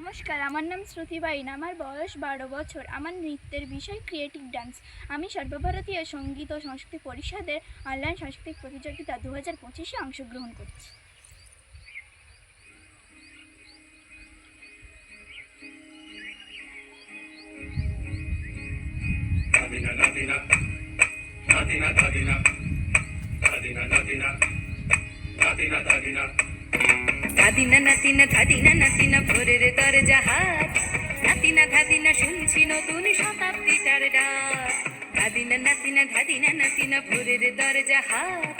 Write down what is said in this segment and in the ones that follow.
নমস্কার, আমার নাম শ্রুতি বাইন। আমার বয়স 12 বছর। আমার নৃত্যের বিষয় ক্রিয়েটিভ ডান্স। আমি সর্বভারতীয় সঙ্গীত ও সংস্কৃতি পরিষদের অনলাইন সাংস্কৃতিক প্রতিযোগিতা 2025-এ অংশগ্রহণ করছি। ধাদিনা নাতিনা ধাদিনা নাতিনা ভোরের দরজা হাত, নাতিনা ধাদিনা শুনছি নতুন শতাব্দীটার ডাক। ধাদিনা নাতিনা ধাদিনা নাতিনা ভোরের দরজা হাত,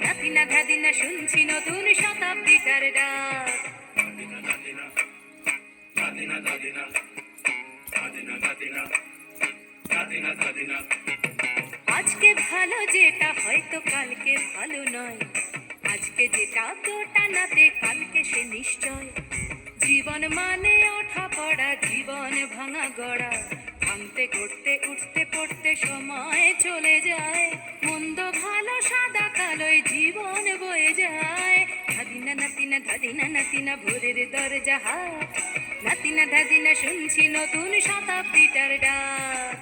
নাতিনা ধাদিনা শুনছি নতুন শতাব্দীটার ডাক। আজকে ভালো যেটা হয়তো কালকে ভালো নয়, আজকে যেটা তোটা নাতে কালকে সে নিশ্চয়। জীবন মানে ওঠা পড়া, জীবন ভাঙা গড়া, ভাঙতে করতে উঠতে পড়তে সময় চলে যায়। মন্দ ভালো সাদা কালোয় জীবন বয়ে যায়। ধাদিনা নাতিনা ধাদিনা নাতিনা ভোরের দরজা হাত, নাতিনা ধাদিনা শুনছি নতুন শতাব্দীটার ডাক।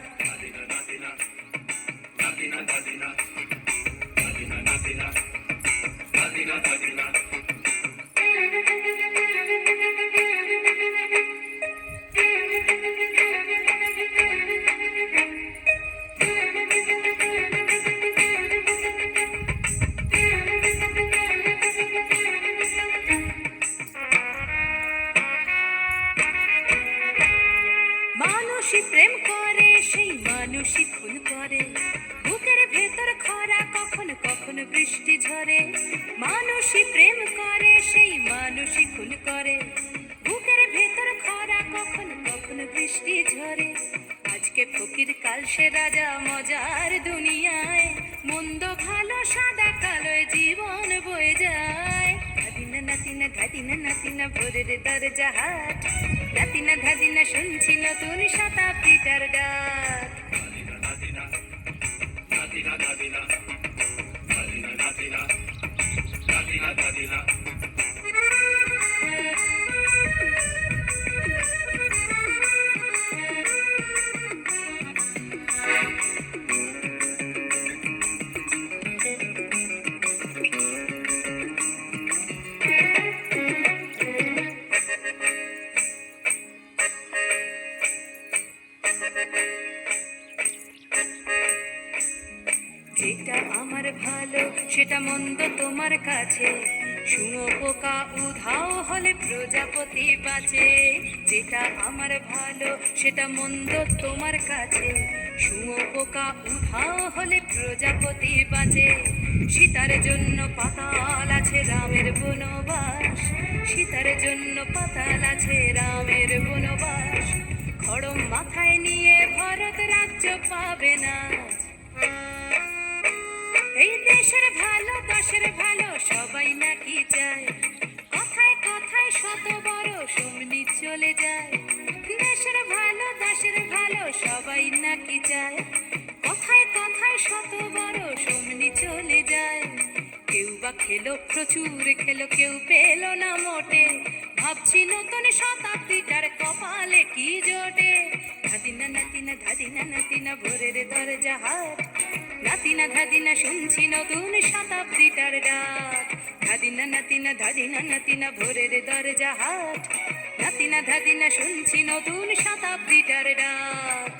মানুষই প্রেম করে, সেই মানুষই খুন করে, বুকের ভেতর খরা কখনো কখনো বৃষ্টি ঝরে। মানুষই প্রেম করে, সেই মানুষই খুন করে, বুকের ভেতর খরা কখনো কখনো বৃষ্টি ঝরে। আজকে ফকির কাল সে রাজা মজার দুনিয়ায়, মন্দ ভালো সাদা কালোয় জীবন বয়ে যায়। ধাদিনা নাতিনা ধাদিনা নাতিনা ভোরের দরজা হাট, নাতিনা ধাদিনা শুনছি নতুন শতাব্দীটার ডাক। যেটা আমার ভালো সেটা মন্দ তোমার কাছে, শুঁয়োপোকা উধাও হলে প্রজাপতি বাঁচে। যেটা আমার ভালো সেটা মন্দ তোমার কাছে, শুঁয়োপোকা উধাও হলে প্রজাপতি বাঁচে। সীতার জন্য পাতাল আছে রামের বনবাস, সীতার জন্য পাতাল আছে রামের বনবাস। খড়ম মাথায় নিয়ে ভারত রাজ্য পাবে না। এই দেশের ভালো দশের ভালো সবাই নাকি চায়, কথায় কথায় শত বড় শুমনি চলে যায়। দেশের ভালো দশের ভালো সবাই নাকি চায়, কথায় কথায় শত বড় শুমনি চলে যায়। কেউ বা খেলো প্রচুর খেলো, কেউ পেলো না মোটে, ভাবছি নতুন শতাব্দীটার কপালে কি জোটে। ধাদিনা নাতিনা ধাদিনা নাতিনা ভোরের দরজা হাট, নাতিনা ধাদিনা শুনছি নতুন শতাব্দীটার ডাক। ধাদিনা নাতিনা ধাদিনা নাতিনা ভোরের দরজা হাট, নাতিনা ধাদিনা শুনছি নতুন শতাব্দীটার ডাক।